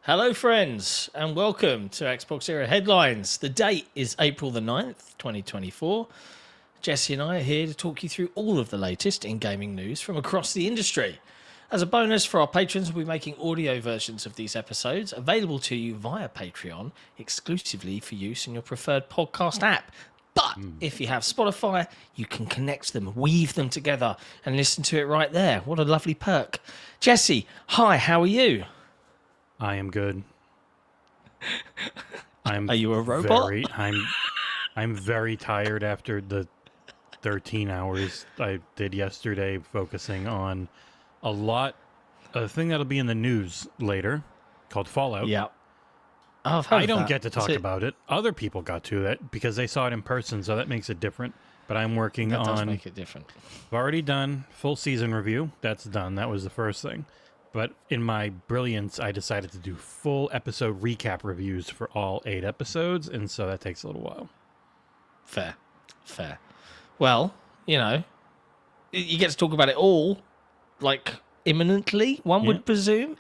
Hello friends and welcome to XboxEra Headlines. The date is April the 9th, 2024. Jesse and I are here to talk you through all of the latest in gaming news from across the industry. As a bonus for our patrons, we'll be making audio versions of these episodes available to you via Patreon, exclusively for use in your preferred podcast app. But if you have Spotify, you can connect them, weave them together and listen to it right there. What a lovely perk. Jesse, hi, how are you? I am good. Are you a robot? I'm very tired after the 13 hours I did yesterday focusing on a thing that'll be in the news later called Fallout. Yeah. I don't get to talk about it. Other people got to that because they saw it in person, so that makes it different. But I'm working on... That does make it different. I've already done full season review. That's done. That was the first thing. But in my brilliance, I decided to do full episode recap reviews for all 8 episodes, and so that takes a little while. Fair. Well, you know, you get to talk about it all like imminently, one Yeah. would presume.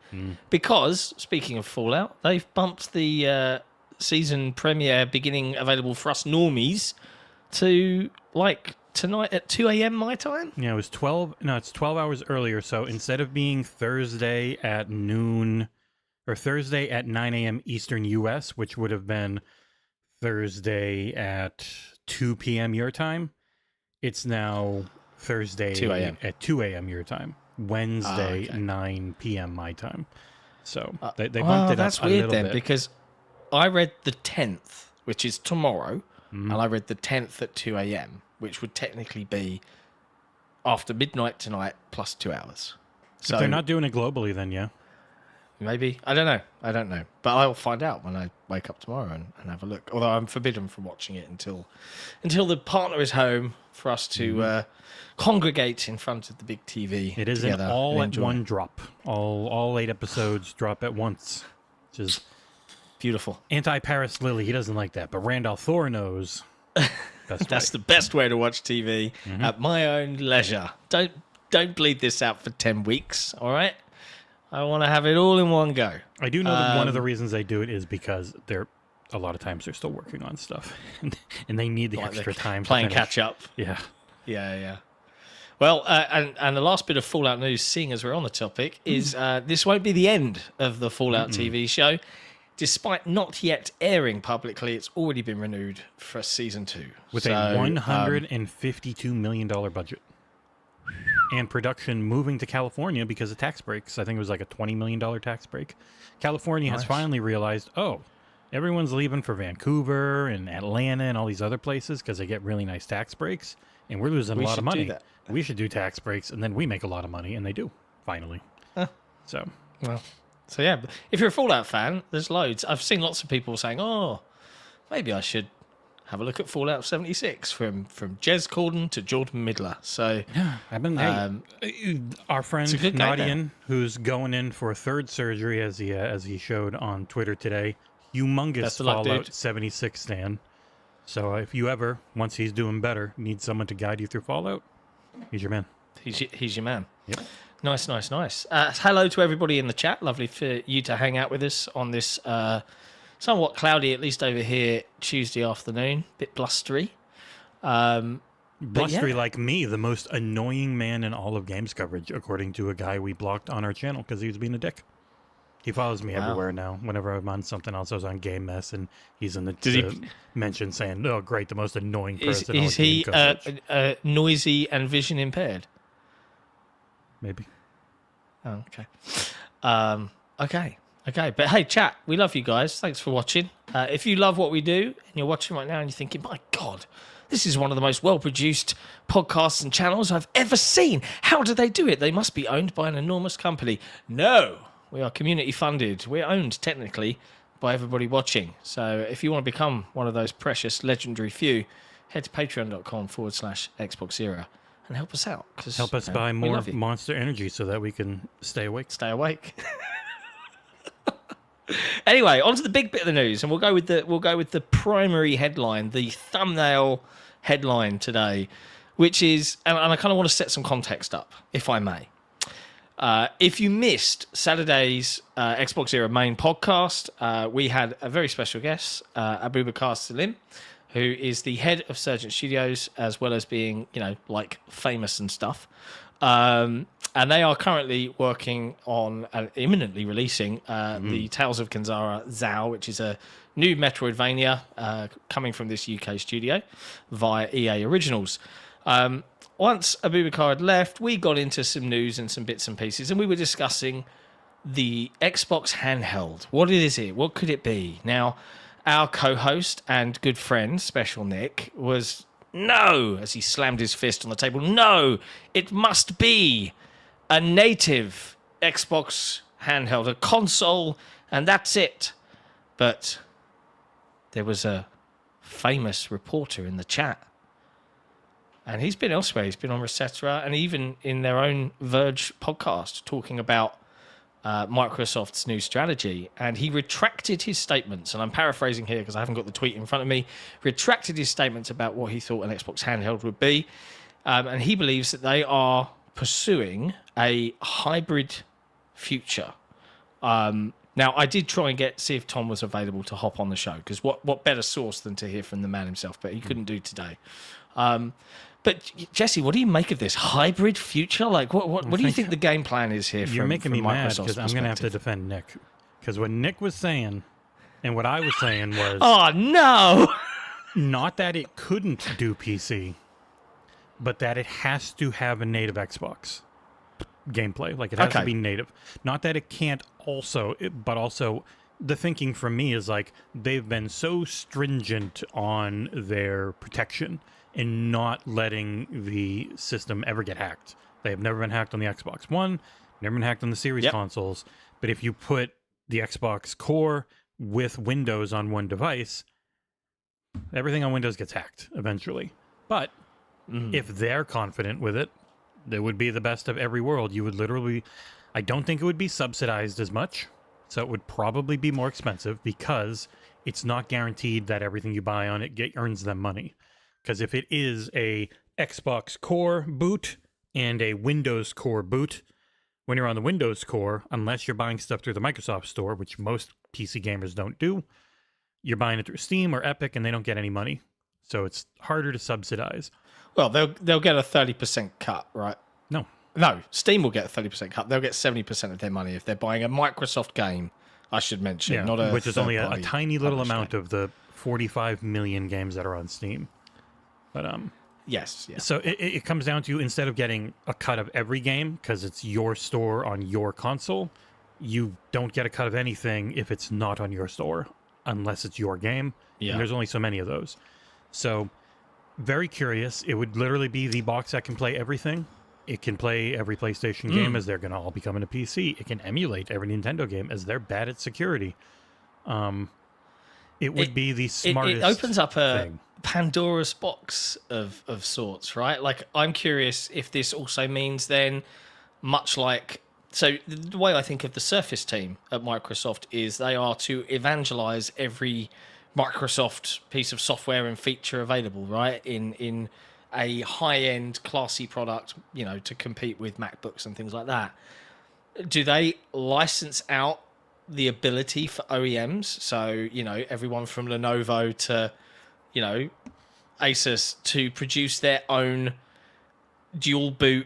Because, speaking of Fallout, they've bumped the season premiere beginning available for us normies to like tonight at 2 a.m. my time. Yeah, it was 12. No, it's 12 hours earlier. So instead of being Thursday at noon or Thursday at 9 a.m. Eastern US, which would have been Thursday at 2 p.m. your time, it's now Thursday 2 a.m. at 2 a.m. your time. Wednesday, okay. 9 p.m. my time. So they bumped it up that's a weird little then, bit. because I read the 10th, which is tomorrow, and I read the 10th at 2 a.m., which would technically be after midnight tonight plus 2 hours. So If they're not doing it globally, then yeah. maybe. I don't know. But I'll find out when I wake up tomorrow and have a look. Although I'm forbidden from watching it until the partner is home for us to congregate in front of the big TV. It is an together all and at enjoy. one drop. All 8 episodes drop at once. Which is Beautiful. anti-Paris Lily. He doesn't like that. But Randolph Thor knows. That's the best way to watch TV at my own leisure. Don't bleed this out for 10 weeks, all right? I want to have it all in one go. I do know that one of the reasons they do it is because a lot of times they're still working on stuff. And they need the Like extra they're time to playing finish. catch up. Yeah. Yeah. Well, and the last bit of Fallout news, seeing as we're on the topic, is this won't be the end of the Fallout TV show. Despite not yet airing publicly, it's already been renewed for season 2. With a $152 million budget. And production moving to California because of tax breaks. I think it was like a $20 million tax break. California has finally realized, everyone's leaving for Vancouver and Atlanta and all these other places because they get really nice tax breaks. And we're losing a lot of should do money. that. We should do tax breaks, and then we make a lot of money, and they do, finally. So yeah, if you're a Fallout fan, there's loads. I've seen lots of people saying, maybe I should have a look at Fallout 76 from Jez Corden to Jordan Midler. So yeah, I've been our friend a good game Nadian, who's going in for a third surgery, as he showed on Twitter today. Humongous Best of luck, Fallout dude. 76 stan. So if you ever, once he's doing better, need someone to guide you through Fallout, he's your man. he's your man. Yep. Nice. Hello to everybody in the chat. Lovely for you to hang out with us on this somewhat cloudy, at least over here, Tuesday afternoon. Bit blustery. Blustery like me, the most annoying man in all of games coverage, according to a guy we blocked on our channel because he was being a dick. He follows me everywhere now. Whenever I'm on something else, I was on Game Mess, and he's in the mention saying, "Oh, great, the most annoying person." Is he noisy and vision impaired? Maybe. Oh, okay. Okay. But hey, chat, we love you guys. Thanks for watching. If you love what we do and you're watching right now and you're thinking, my God, this is one of the most well-produced podcasts and channels I've ever seen. How do they do it? They must be owned by an enormous company. No, we are community funded. We're owned technically by everybody watching. So if you want to become one of those precious legendary few, head to patreon.com/XboxEra. and help us out. Help us buy more Monster Energy so that we can stay awake. Stay awake. Anyway, on to the big bit of the news, and we'll go with the primary headline, the thumbnail headline today, which is, and I kind of want to set some context up, if I may. If you missed Saturday's Xbox Era main podcast, we had a very special guest, Abubakar Salim, who is the head of Surgeon Studios, as well as being, like famous and stuff. And they are currently working on and imminently releasing the Tales of Kanzara Zao, which is a new Metroidvania coming from this UK studio via EA Originals. Once Abubakar had left, we got into some news and some bits and pieces, and we were discussing the Xbox handheld. What is it? What could it be? Now, our co-host and good friend, Special Nick, was no, as he slammed his fist on the table, no, it must be a native Xbox handheld, a console, and that's it. But there was a famous reporter in the chat, and he's been elsewhere. He's been on Resetera and even in their own Verge podcast talking about Microsoft's new strategy, and he retracted his statements, and I'm paraphrasing here because I haven't got the tweet in front of me, retracted his statements about what he thought an Xbox handheld would be, and he believes that they are pursuing a hybrid future. Now, I did try and see if Tom was available to hop on the show, because what better source than to hear from the man himself, but he couldn't do today. But Jesse, what do you make of this hybrid future? Like, what do you think the game plan is here? You're making me mad because I'm going to have to perspective? defend Nick. Because what Nick was saying and what I was saying was... Oh, no! Not that it couldn't do PC, but that it has to have a native Xbox gameplay. Like, it has to be native. Not that it can't also, but also the thinking from me is like, they've been so stringent on their protection and not letting the system ever get hacked. They have never been hacked on the Xbox One, never been hacked on the Series consoles. But if you put the Xbox Core with Windows on one device, everything on Windows gets hacked eventually. But if they're confident with it, it would be the best of every world. You would literally... I don't think it would be subsidized as much, so it would probably be more expensive because it's not guaranteed that everything you buy on it earns them money. Because if it is a Xbox Core boot and a Windows Core boot, when you're on the Windows Core, unless you're buying stuff through the Microsoft Store, which most PC gamers don't do, you're buying it through Steam or Epic, and they don't get any money. So it's harder to subsidize. Well, they'll get a 30% cut, right? No, Steam will get a 30% cut. They'll get 70% of their money if they're buying a Microsoft game, I should mention. Not a which is only a tiny little amount game. of the 45 million games that are on Steam. But yes. So it comes down to, instead of getting a cut of every game, because it's your store on your console, you don't get a cut of anything if it's not on your store, unless it's your game. Yeah. And there's only so many of those. So, very curious. It would literally be the box that can play everything. It can play every PlayStation game, as they're going to all be coming to PC. It can emulate every Nintendo game, as they're bad at security. It would be the smartest It opens up a thing. Pandora's box of sorts, right? Like, I'm curious if this also means then, much like... So the way I think of the Surface team at Microsoft is they are to evangelize every Microsoft piece of software and feature available, right? In a high-end, classy product, to compete with MacBooks and things like that. Do they license out the ability for OEMs? So, everyone from Lenovo to, Asus to produce their own dual boot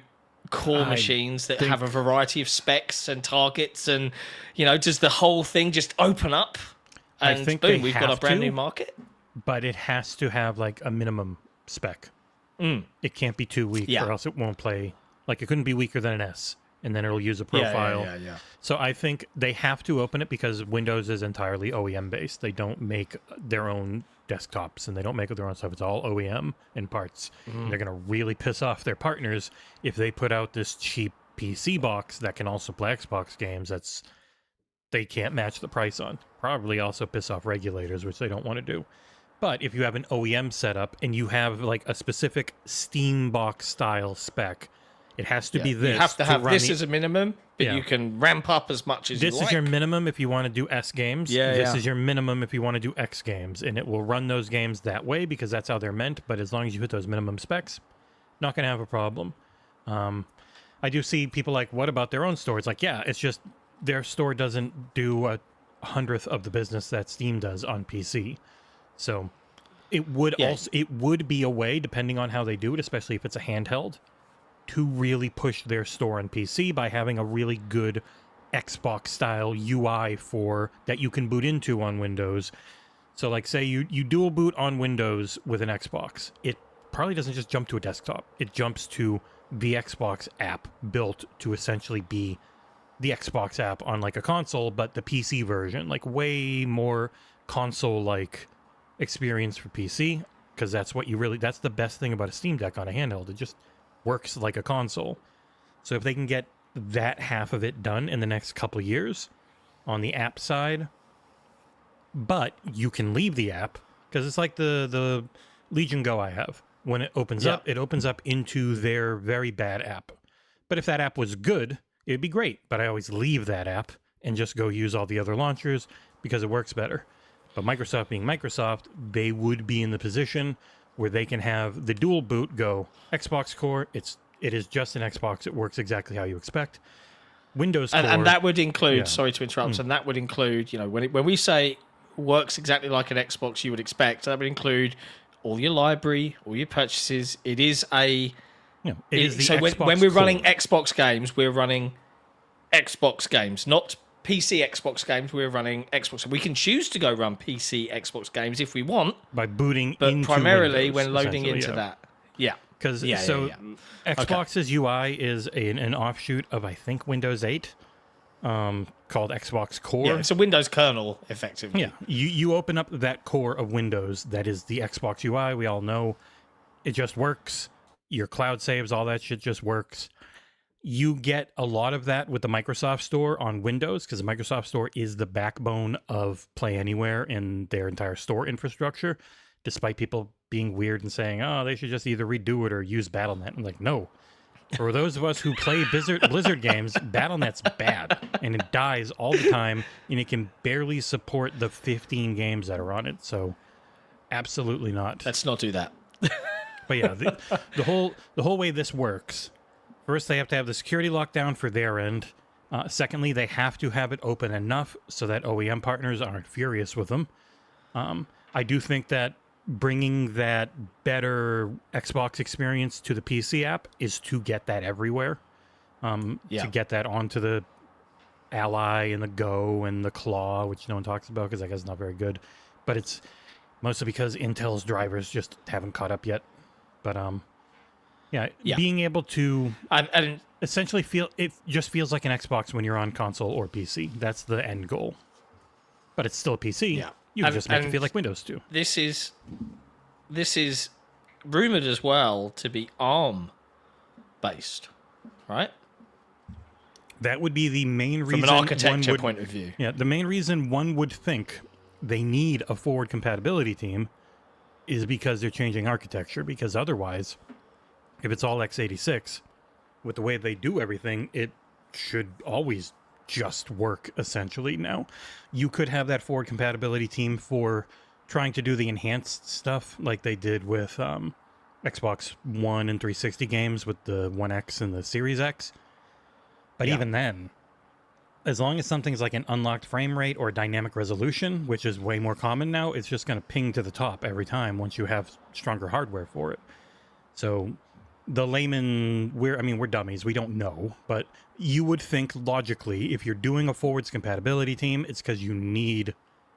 core machines that have a variety of specs and targets, and, does the whole thing just open up and boom, we've got a brand new market? But it has to have like a minimum spec. It can't be too weak, or else it won't play. Like, it couldn't be weaker than an S, and then it'll use a profile. Yeah. So I think they have to open it because Windows is entirely OEM based. They don't make their own desktops, and they don't make their own stuff. It's all OEM and parts. And they're going to really piss off their partners if they put out this cheap PC box that can also play Xbox games. They can't match the price on. Probably also piss off regulators, which they don't want to do. But if you have an OEM setup and you have like a specific Steam box style spec, it has to be this. You have to have this as a minimum, but you can ramp up as much as you like. This is your minimum if you want to do S games. This is your minimum if you want to do X games. And it will run those games that way because that's how they're meant. But as long as you hit those minimum specs, not going to have a problem. I do see people like, what about their own store? It's like, it's just their store doesn't do a 100th of the business that Steam does on PC. So it would be a way, depending on how they do it, especially if it's a handheld, to really push their store on PC by having a really good Xbox style UI that you can boot into on Windows. So like, say you dual boot on Windows with an Xbox, it probably doesn't just jump to a desktop. It jumps to the Xbox app built to essentially be the Xbox app on like a console, but the PC version, like way more console-like experience for PC, because that's the best thing about a Steam Deck on a handheld. It just works like a console. So if they can get that half of it done in the next couple of years on the app side, but you can leave the app, because it's like the Legion Go I have. When it opens up, it opens up into their very bad app. But if that app was good, it'd be great. But I always leave that app and just go use all the other launchers because it works better. But Microsoft being Microsoft, they would be in the position where they can have the dual boot go Xbox Core, it's It is just an Xbox. It works exactly how you expect. Windows And, Core, and that would include, yeah. sorry to interrupt, and that would include, when we say works exactly like an Xbox you would expect, that would include all your library, all your purchases. It is a... Yeah, it is the so Xbox when we're Core. running Xbox games, we're running Xbox games, not PC Xbox games. We're running Xbox. We can choose to go run PC Xbox games if we want, by booting but into primarily Windows, when loading into yeah. that. Yeah. Because Yeah. Xbox's UI is an offshoot of, I think, Windows 8, called Xbox Core. Yeah, it's a Windows kernel, effectively. Yeah, you open up that core of Windows that is the Xbox UI. We all know it just works. Your cloud saves, all that shit just works. You get a lot of that with the Microsoft Store on Windows because the Microsoft Store is the backbone of Play Anywhere in their entire store infrastructure, despite people being weird and saying, oh, they should just either redo it or use Battle.net. I'm like, no. For those of us who play Blizzard games, Battle.net's bad, and it dies all the time, and it can barely support the 15 games that are on it, so absolutely not. Let's not do that. But yeah, the whole way this works, first they have to have the security lockdown for their end. Secondly, they have to have it open enough so that OEM partners aren't furious with them. I do think that bringing that better Xbox experience to the PC app is to get that everywhere. To get that onto the Ally and the Go and the Claw, which no one talks about because that guy's not very good. But it's mostly because Intel's drivers just haven't caught up yet. But being able to essentially it just feels like an Xbox when you're on console or PC. That's the end goal. But it's still a PC. Yeah. You can just make it feel like Windows too. This is rumored as well to be ARM based, right? That would be the main reason. From an architecture point of view. Yeah, the main reason one would think they need a forward compatibility team is because they're changing architecture. Because otherwise, if it's all x86, with the way they do everything, it should always just work, essentially. Now, you could have that forward compatibility team for trying to do the enhanced stuff like they did with Xbox One and 360 games with the One X and the Series X. But even then, as long as something's like an unlocked frame rate or dynamic resolution, which is way more common now, it's just going to ping to the top every time once you have stronger hardware for it. So the layman, we're dummies, we don't know, but you would think logically, if you're doing a forwards compatibility team, it's because you need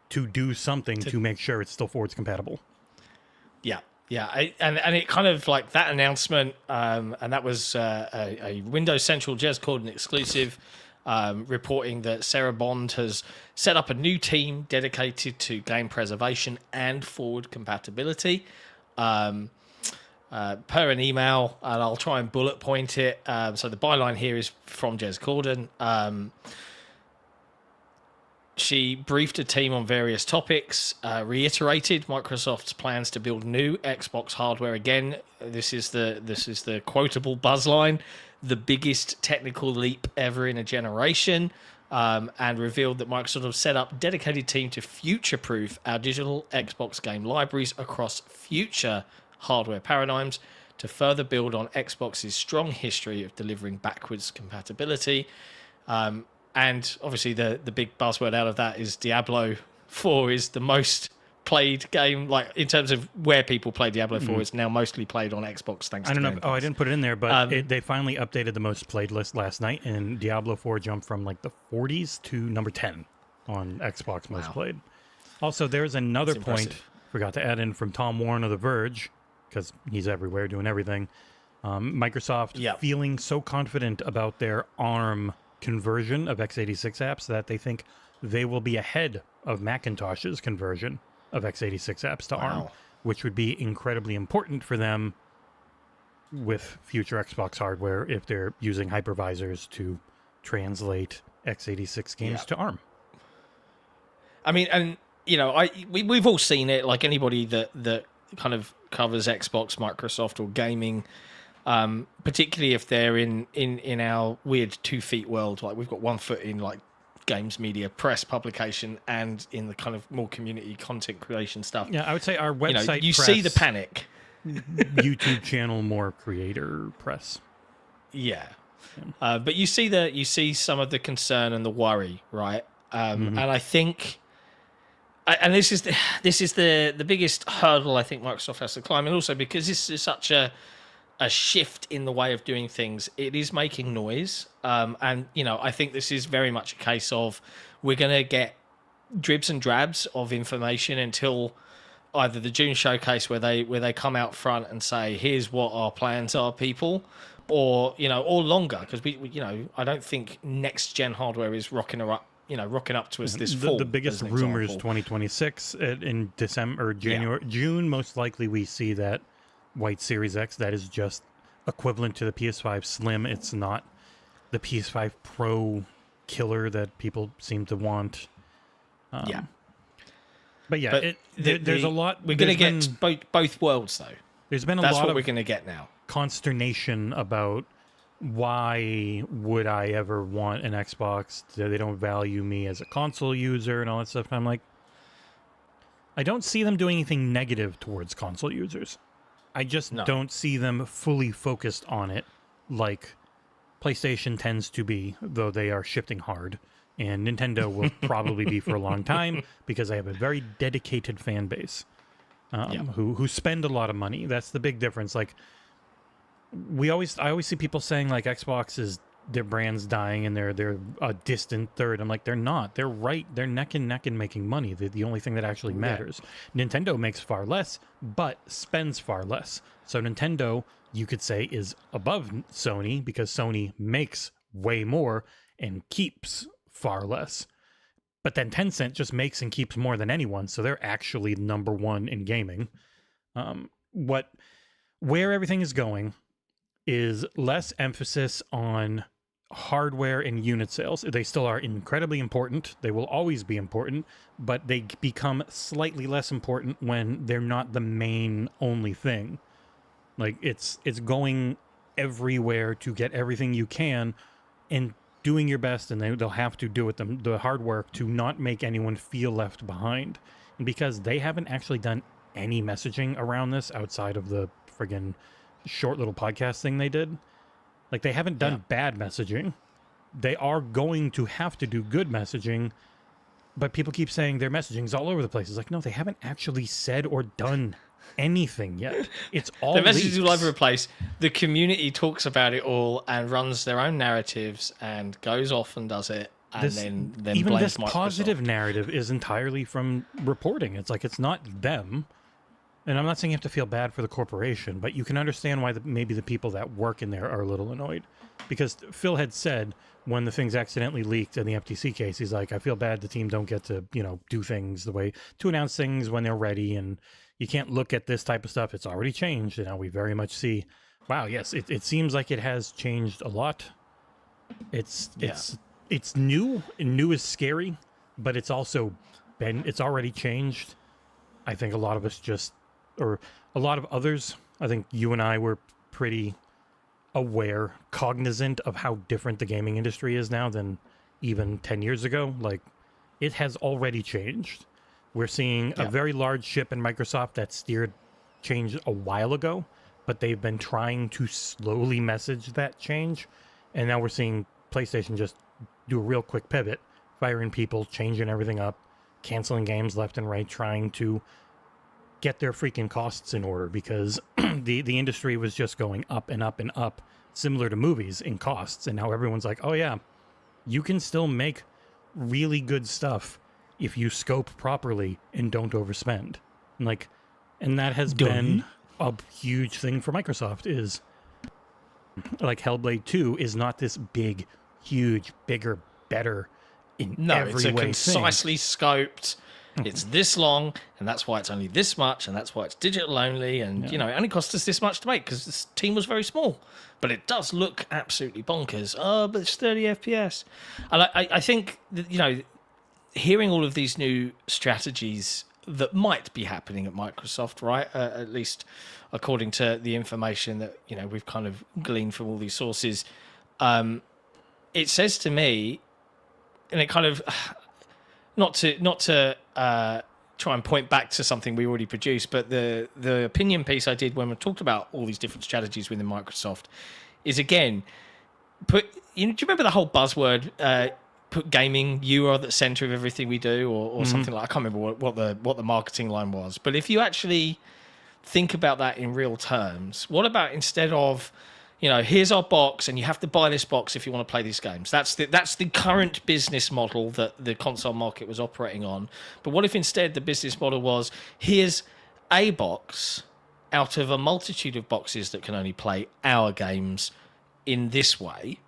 to do something to make sure it's still forwards compatible. Yeah. Yeah, and it kind of like that announcement, and that was a Windows Central Jez Corden exclusive, reporting that Sarah Bond has set up a new team dedicated to game preservation and forward compatibility. Per an email, and I'll try and bullet point it. So the byline here is from Jez Corden. She briefed a team on various topics, reiterated Microsoft's plans to build new Xbox hardware. Again, this is the quotable buzzline, the biggest technical leap ever in a generation, and revealed that Microsoft have set up a dedicated team to future-proof our digital Xbox game libraries across future hardware paradigms to further build on Xbox's strong history of delivering backwards compatibility. And obviously the big buzzword out of that is Diablo 4 is the most played game, like in terms of where people play Diablo 4, it's now mostly played on Xbox thanks to Game Pass. I didn't put it in there, but they finally updated the most played list last night, and Diablo 4 jumped from like the 40s to number 10 on Xbox most played. Also, there's another point forgot to add in from Tom Warren of The Verge, because he's everywhere doing everything. Microsoft feeling so confident about their ARM conversion of x86 apps that they think they will be ahead of Macintosh's conversion of x86 apps to ARM, which would be incredibly important for them with future Xbox hardware if they're using hypervisors to translate x86 games to ARM. I mean, and you know, we've all seen it. Like anybody that kind of covers Xbox, Microsoft, or gaming. Particularly if they're in our weird 2 feet world, like we've got 1 foot in like games media, press, publication, and in the kind of more community content creation stuff. Yeah, I would say our website you press, see the panic. YouTube channel, more creator press. Yeah. But you see some of the concern and the worry, right? And I think, and this is the biggest hurdle I think Microsoft has to climb, and also because this is such a shift in the way of doing things, it is making noise. And I think this is very much a case of we're going to get dribs and drabs of information until either the June showcase where they come out front and say, here's what our plans are, people, or or longer, because we I don't think next gen hardware is rocking up to us this fall. The biggest as an rumors example. 2026 in December or January. June, most likely we see that white Series X that is just equivalent to the PS5 Slim. It's not the PS5 Pro killer that people seem to want. But yeah, there's a lot. We're going to get both worlds, though. There's been a That's lot what of we're going to get now. Consternation about why would I ever want an Xbox? They don't value me as a console user and all that stuff. And I'm like, I don't see them doing anything negative towards console users. I just don't see them fully focused on it like PlayStation tends to be, though they are shifting hard. And Nintendo will probably be for a long time because I have a very dedicated fan base who spend a lot of money. That's the big difference. Like I always see people saying like Xbox is their brand's dying and they're a distant third. I'm like, they're not. They're right. They're neck and neck in making money. They're the only thing that actually matters. Nintendo makes far less, but spends far less. So Nintendo, you could say, is above Sony because Sony makes way more and keeps far less. But then Tencent just makes and keeps more than anyone, so they're actually number one in gaming. Where everything is going is less emphasis on hardware and unit sales. They still are incredibly important. They will always be important, but they become slightly less important when they're not the main only thing. Like it's going everywhere to get everything you can and doing your best, and they'll have to do it the hard work to not make anyone feel left behind. And because they haven't actually done any messaging around this outside of the friggin' short little podcast thing they did, like they haven't done bad messaging. They are going to have to do good messaging, but people keep saying their messaging's all over the place. It's like, no, they haven't actually said or done anything yet. It's all the message is leaks. all over the place. The community talks about it all and runs their own narratives and goes off and does it, and then even blames this Microsoft. positive narrative is entirely from reporting. It's like it's not them. And I'm not saying you have to feel bad for the corporation, but you can understand why maybe the people that work in there are a little annoyed. Because Phil had said when the things accidentally leaked in the FTC case, he's like, I feel bad the team don't get to, do things the way to announce things when they're ready. And you can't look at this type of stuff. It's already changed. And now we very much see, wow, yes, it seems like it has changed a lot. It's new, and new is scary, but it's also it's already changed. I think a lot of us or a lot of others, I think you and I were pretty aware, cognizant of how different the gaming industry is now than even 10 years ago. Like, it has already changed. We're seeing a very large ship in Microsoft that steered change a while ago, but they've been trying to slowly message that change. And now we're seeing PlayStation just do a real quick pivot, firing people, changing everything up, canceling games left and right, trying to get their freaking costs in order because the industry was just going up and up and up, similar to movies in costs. And now everyone's like, oh yeah, you can still make really good stuff if you scope properly and don't overspend. And that has been a huge thing for Microsoft is like Hellblade 2 is not this big, huge, bigger, better in every it's a way concisely scoped. It's this long, and that's why it's only this much, and that's why it's digital only, and it only cost us this much to make because this team was very small. But it does look absolutely bonkers. Oh, but it's 30 FPS, and I think that, hearing all of these new strategies that might be happening at Microsoft, right? At least according to the information that we've kind of gleaned from all these sources, it says to me, and it kind of. Not to try and point back to something we already produced, but the opinion piece I did when we talked about all these different strategies within Microsoft is, again, do you remember the whole buzzword? Put gaming, you are at the center of everything we do, or something like. I can't remember what the marketing line was. But if you actually think about that in real terms, what about instead of, here's our box, and you have to buy this box if you want to play these games. That's the current business model that the console market was operating on. But what if instead the business model was, here's a box out of a multitude of boxes that can only play our games in this way.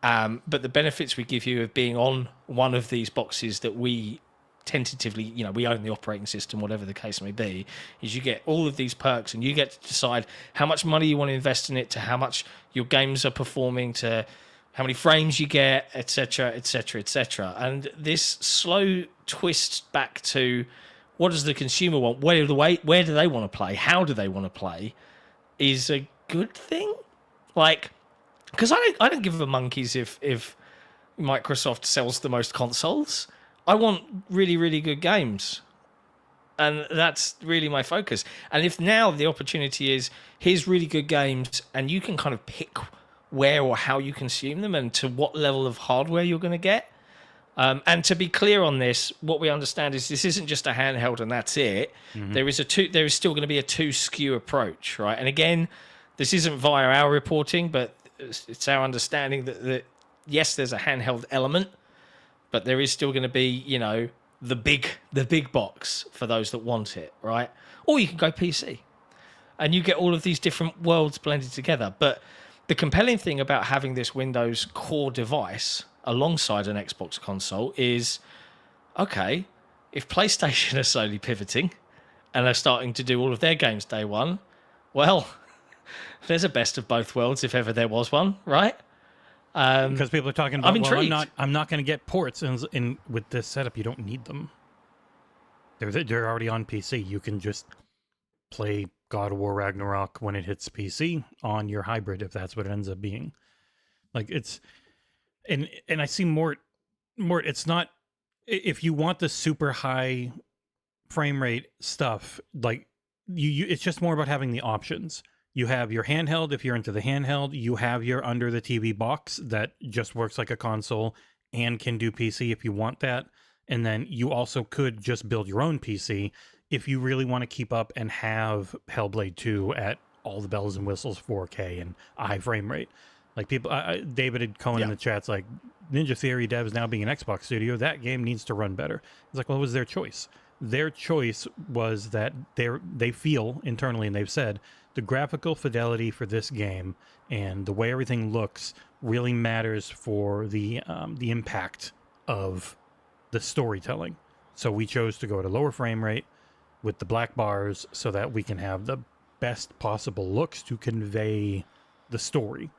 But the benefits we give you of being on one of these boxes that we tentatively, we own the operating system, whatever the case may be, is you get all of these perks and you get to decide how much money you want to invest in it, to how much your games are performing, to how many frames you get, etc., etc., etc. And this slow twist back to what does the consumer want? Where do they want to play? How do they want to play? Is a good thing. Because I don't give a monkeys if Microsoft sells the most consoles. I want really, really good games. And that's really my focus. And if now the opportunity is, here's really good games, and you can kind of pick where or how you consume them and to what level of hardware you're going to get. And to be clear on this, what we understand is this isn't just a handheld and that's it. Mm-hmm. There is still going to be a 2 SKU approach, right? And again, this isn't via our reporting, but it's our understanding that yes, there's a handheld element, but there is still going to be, the big box for those that want it, right? Or you can go PC, and you get all of these different worlds blended together. But the compelling thing about having this Windows core device alongside an Xbox console is, okay, if PlayStation are slowly pivoting and are starting to do all of their games day one, well, there's a best of both worlds if ever there was one, right? Because people are talking about, I'm not going to get ports, and with this setup, you don't need them. They're already on PC. You can just play God of War Ragnarok when it hits PC on your hybrid, if that's what it ends up being. And I see Mort, it's not, if you want the super high frame rate stuff, it's just more about having the options. You have your handheld, if you're into the handheld. You have your under the TV box that just works like a console and can do PC if you want that. And then you also could just build your own PC if you really want to keep up and have Hellblade 2 at all the bells and whistles, 4K and a high frame rate. David had Cohen in the chat's like, Ninja Theory devs now being an Xbox studio, that game needs to run better. It's like, well, what was their choice? Their choice was that they feel internally, and they've said, the graphical fidelity for this game and the way everything looks really matters for the impact of the storytelling. So we chose to go at a lower frame rate with the black bars so that we can have the best possible looks to convey the story.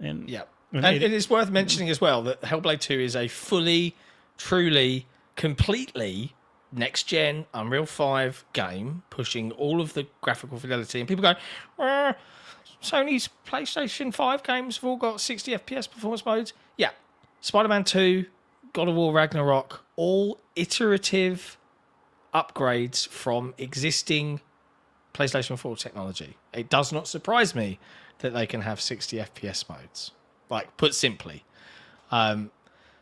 And it is worth mentioning as well that Hellblade 2 is a fully, truly, completely next-gen Unreal 5 game, pushing all of the graphical fidelity. And people go, Sony's PlayStation 5 games have all got 60 FPS performance modes. Yeah, Spider-Man 2, God of War Ragnarok, all iterative upgrades from existing PlayStation 4 technology. It does not surprise me that they can have 60 FPS modes, put simply.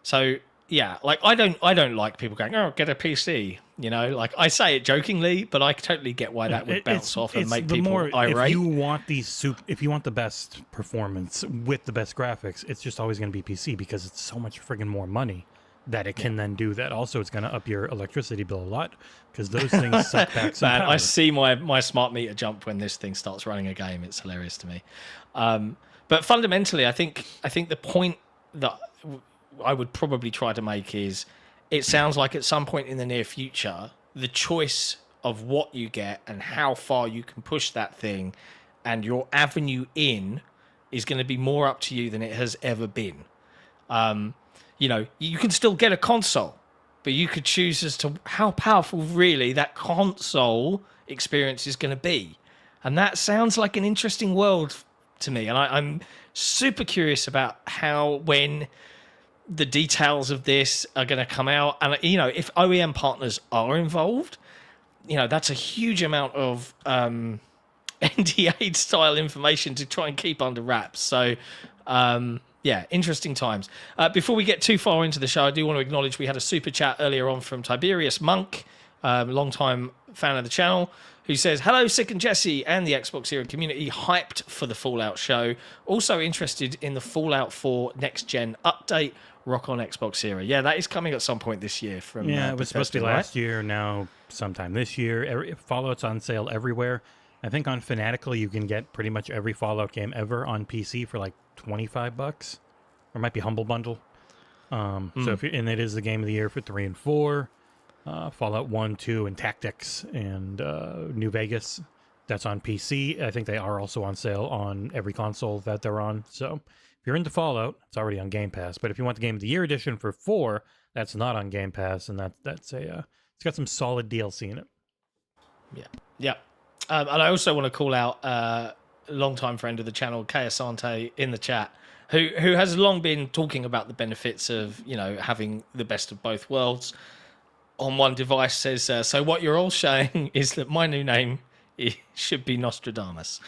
So yeah, I don't like people going, oh, get a PC. I say it jokingly, but I totally get why that would bounce off and make people irate. If you want the best performance with the best graphics, it's just always going to be PC because it's so much friggin' more money that it can then do that. Also, it's going to up your electricity bill a lot because those things suck back some power. I see my smart meter jump when this thing starts running a game. It's hilarious to me. But fundamentally, I think the point that I would probably try to make is, it sounds like at some point in the near future, the choice of what you get and how far you can push that thing and your avenue in is going to be more up to you than it has ever been. You can still get a console, but you could choose as to how powerful really that console experience is going to be. And that sounds like an interesting world to me. And I'm super curious about when the details of this are going to come out. And, if OEM partners are involved, that's a huge amount of NDA style information to try and keep under wraps. So, Yeah, interesting times. Before we get too far into the show, I do want to acknowledge we had a super chat earlier on from Tiberius Monk, long-time fan of the channel, who says, hello, Sik and Jesse and the XboxEra community, hyped for the Fallout show. Also interested in the Fallout 4 next-gen update. Rock on XboxEra. Yeah, that is coming at some point this year. From it was supposed to be Bethesda, last year, now sometime this year. Fallout's on sale everywhere. I think on Fanatical you can get pretty much every Fallout game ever on PC for like $25, or it might be Humble Bundle. So and it is the game of the year for 3 and 4, Fallout 1, 2, and Tactics, and New Vegas. That's on PC. I think they are also on sale on every console that they're on. So if you're into Fallout, it's already on Game Pass. But if you want the Game of the Year edition for 4, that's not on Game Pass, and that's a it's got some solid DLC in it. Yeah. And I also want to call out a longtime friend of the channel, Kay Asante, in the chat, who has long been talking about the benefits of, having the best of both worlds. On one device says, so what you're all saying is that my new name should be Nostradamus.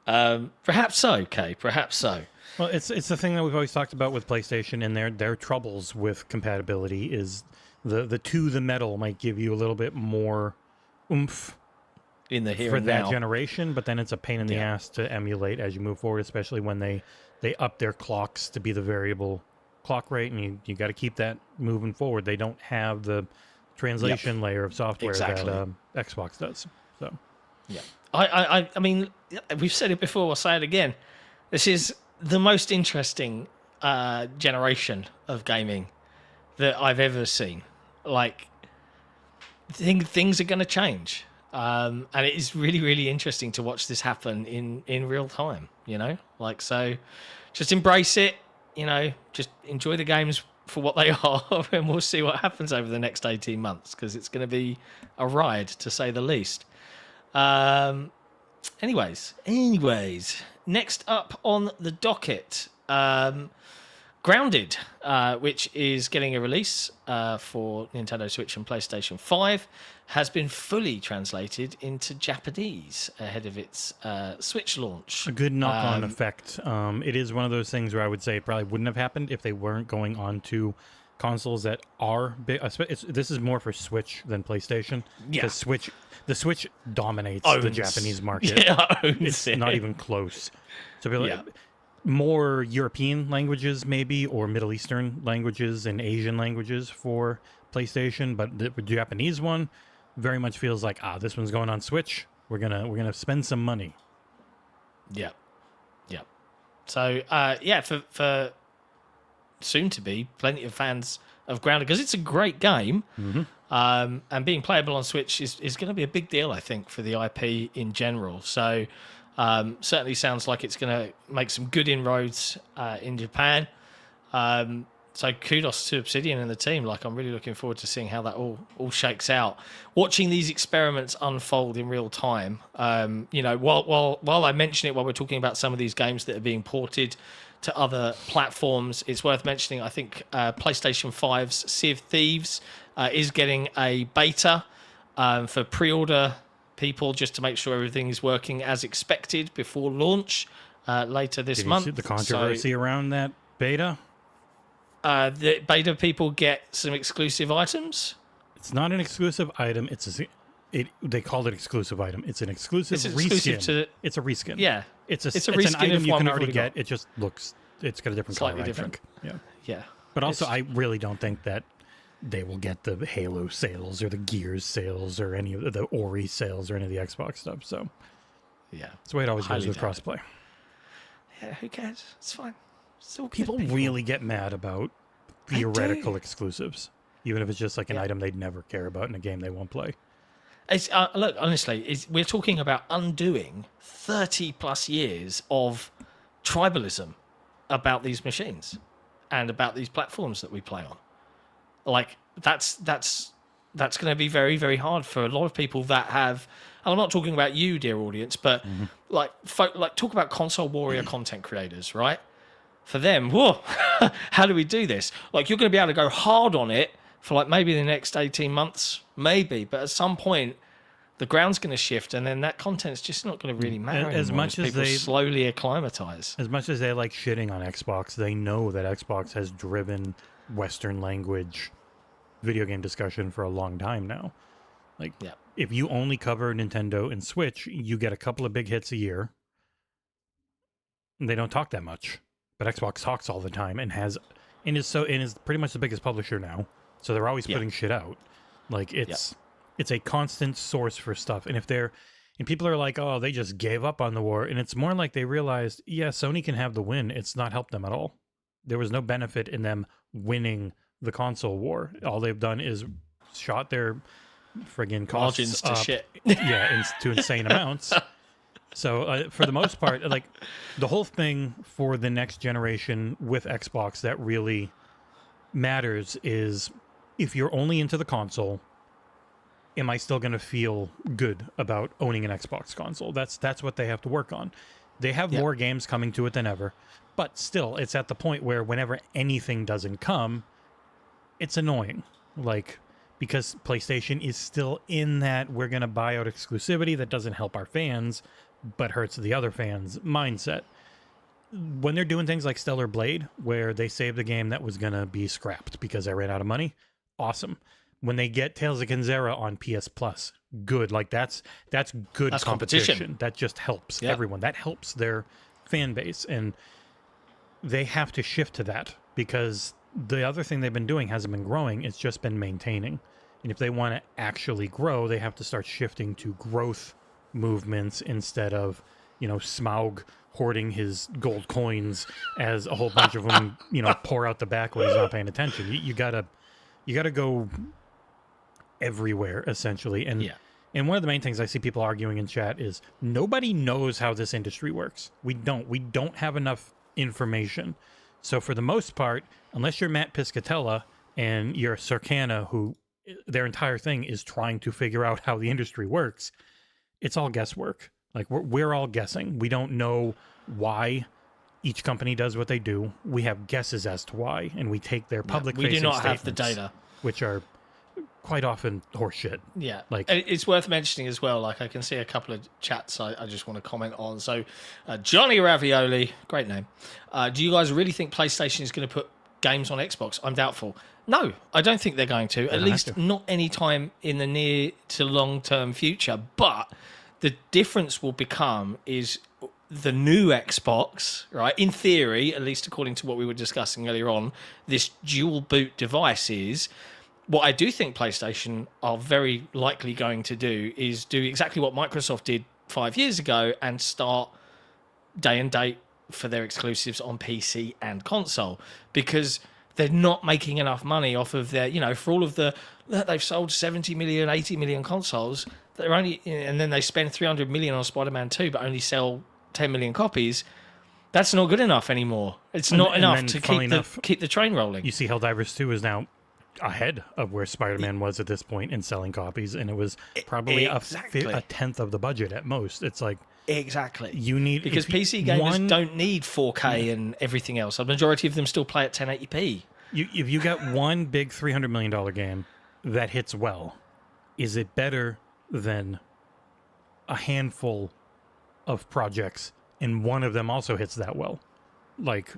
Perhaps so, Kay, perhaps so. Well, it's the thing that we've always talked about with PlayStation, and their troubles with compatibility is the to the metal might give you a little bit more oomph in the here for and that now generation, but then it's a pain in the ass to emulate as you move forward, especially when they up their clocks to be the variable clock rate, and you got to keep that moving forward. They don't have the translation layer of software that Xbox does. So, yeah, I mean, we've said it before. I'll say it again. This is the most interesting generation of gaming that I've ever seen. Like, things are going to change. And it is really, really interesting to watch this happen in real time, so just embrace it, just enjoy the games for what they are, and we'll see what happens over the next 18 months, because it's going to be a ride, to say the least. Anyways, next up on the docket, Grounded, which is getting a release for Nintendo Switch and PlayStation 5, has been fully translated into Japanese ahead of its Switch launch. A good knock-on effect. It is one of those things where I would say it probably wouldn't have happened if they weren't going on to consoles that are big. This is more for Switch than PlayStation. Yeah. Because the Switch dominates the Japanese market. Yeah, it's not even close. So more European languages maybe, or Middle Eastern languages and Asian languages for PlayStation, but the Japanese one very much feels like, this one's going on Switch. We're gonna spend some money. Yeah. So for soon to be plenty of fans of Grounded, because it's a great game, and being playable on Switch is going to be a big deal, I think, for the IP in general. So certainly sounds like it's going to make some good inroads in Japan. So kudos to Obsidian and the team. Like, I'm really looking forward to seeing how that all shakes out. Watching these experiments unfold in real time. While I mention it, while we're talking about some of these games that are being ported to other platforms, it's worth mentioning, I think, PlayStation 5's Sea of Thieves is getting a beta for pre-order people, just to make sure everything is working as expected before launch later this month. Did you see the controversy around that beta? The beta people get some exclusive items. It's not an exclusive item. They called it exclusive item. It's an exclusive reskin. It's a reskin. Yeah, it's a an reskin item of you one can we've already already get. It just looks. It's got a different slightly color. different. I think. Yeah. But also, I really don't think that they will get the Halo sales or the Gears sales or any of the Ori sales or any of the Xbox stuff. So, yeah, that's the way it always goes with crossplay. Yeah, who cares? It's fine. People really get mad about theoretical exclusives, even if it's just like an item they'd never care about in a game they won't play. It's, look, honestly, we're talking about undoing 30 plus years of tribalism about these machines and about these platforms that we play on. Like, that's going to be very, very hard for a lot of people that have. And I'm not talking about you, dear audience, but talk about console warrior content creators, right? For them, whoa, how do we do this? Like, you're going to be able to go hard on it for like maybe the next 18 months, maybe, but at some point the ground's going to shift, and then that content's just not going to really matter As anymore much as people they slowly acclimatize. As much as they like shitting on Xbox, they know that Xbox has driven Western language video game discussion for a long time now. Like, if you only cover Nintendo and Switch, you get a couple of big hits a year. And they don't talk that much, but Xbox talks all the time and is pretty much the biggest publisher now. So they're always putting shit out. Like, it's a constant source for stuff. And people are like, oh, they just gave up on the war. And it's more like they realized, yeah, Sony can have the win. It's not helped them at all. There was no benefit in them winning the console war. All they've done is shot their friggin' costs margins to up, shit. to insane amounts. So for the most part, like, the whole thing for the next generation with Xbox that really matters is, if you're only into the console, am I still going to feel good about owning an Xbox console? That's what they have to work on. They have more games coming to it than ever, but still, it's at the point where whenever anything doesn't come, it's annoying. Like, because PlayStation is still in that we're going to buy out exclusivity that doesn't help our fans, but hurts the other fans' mindset. When they're doing things like Stellar Blade, where they saved a game that was going to be scrapped because they ran out of money, awesome. When they get Tales of Xera on PS Plus, good. Like, that's good competition. That just helps everyone. That helps their fan base. And they have to shift to that, because the other thing they've been doing hasn't been growing. It's just been maintaining. And if they want to actually grow, they have to start shifting to growth movements instead of, Smaug hoarding his gold coins as a whole bunch of them, pour out the back when he's not paying attention. You gotta go everywhere, essentially. And one of the main things I see people arguing in chat is nobody knows how this industry works. We don't have enough information. So for the most part, unless you're Matt Piscatella and you're Circana, who their entire thing is trying to figure out how the industry works, it's all guesswork. Like, we're all guessing. We don't know why each company does what they do. We have guesses as to why, and we take their public-facing we do not statements, have the data, which are quite often horseshit. Yeah. Like, it's worth mentioning as well, like, I can see a couple of chats I just want to comment on. So, Johnny Ravioli, great name. Do you guys really think PlayStation is going to put games on Xbox? I'm doubtful. No, I don't think they're going to. At least not any time in the near to long-term future. But the difference will become is the new Xbox, right? In theory, at least according to what we were discussing earlier on, this dual boot device is... What I do think PlayStation are very likely going to do is do exactly what Microsoft did 5 years ago and start day and date for their exclusives on PC and console, because they're not making enough money off of their, for all of they've sold 70 million, 80 million consoles. They're only, and then they spend 300 million on Spider-Man 2, but only sell 10 million copies. That's not good enough anymore. It's not enough to keep the train rolling. You see Helldivers 2 is now ahead of where Spider-Man was at this point in selling copies, and it was probably a tenth of the budget at most. It's like, exactly, you need, because PC gamers don't need 4K and everything else. A majority of them still play at 1080p. If you got one big $300 million game that hits well, is it better than a handful of projects and one of them also hits that well? Like,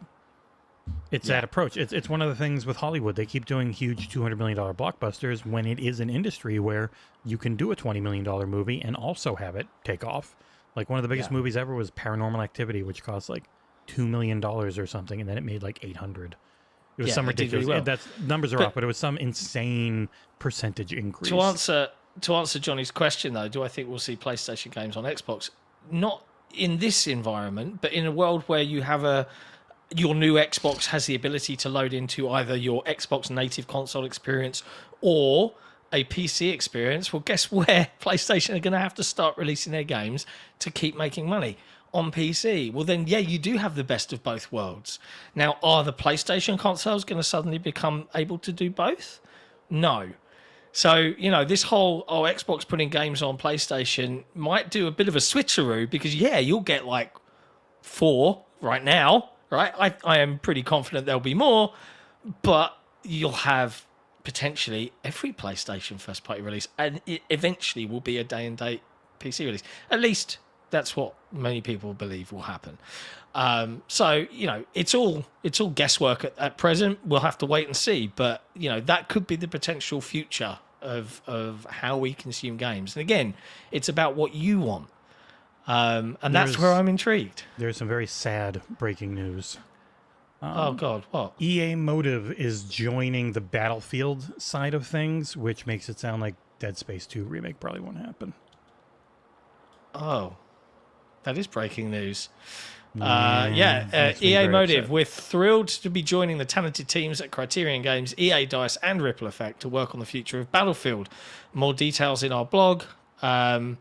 it's that approach. It's one of the things with Hollywood. They keep doing huge $200 million blockbusters when it is an industry where you can do a $20 million movie and also have it take off. Like, one of the biggest movies ever was Paranormal Activity, which cost like $2 million or something, and then it made like 800. It was some ridiculous. Really well. Numbers are off, but it was some insane percentage increase. To answer Johnny's question, though, do I think we'll see PlayStation games on Xbox? Not in this environment, but in a world where you have your new Xbox has the ability to load into either your Xbox native console experience or a PC experience. Well, guess where PlayStation are going to have to start releasing their games to keep making money? On PC. Well, then, you do have the best of both worlds. Now, are the PlayStation consoles going to suddenly become able to do both? No. So, this whole, Xbox putting games on PlayStation might do a bit of a switcheroo, because, you'll get like 4 right now, right? I am pretty confident there'll be more, but you'll have potentially every PlayStation first-party release, and it eventually will be a day-and-date PC release. At least that's what many people believe will happen. So it's all guesswork at present. We'll have to wait and see, but that could be the potential future of how we consume games. And again, it's about what you want, and that's where I'm intrigued. There's some very sad breaking news. Oh God, what? EA Motive is joining the Battlefield side of things, which makes it sound like Dead Space 2 remake probably won't happen. Oh, that is breaking news. EA EA Motive. We're thrilled to be joining the talented teams at Criterion Games, EA Dice, and Ripple Effect to work on the future of Battlefield. More details in our blog. The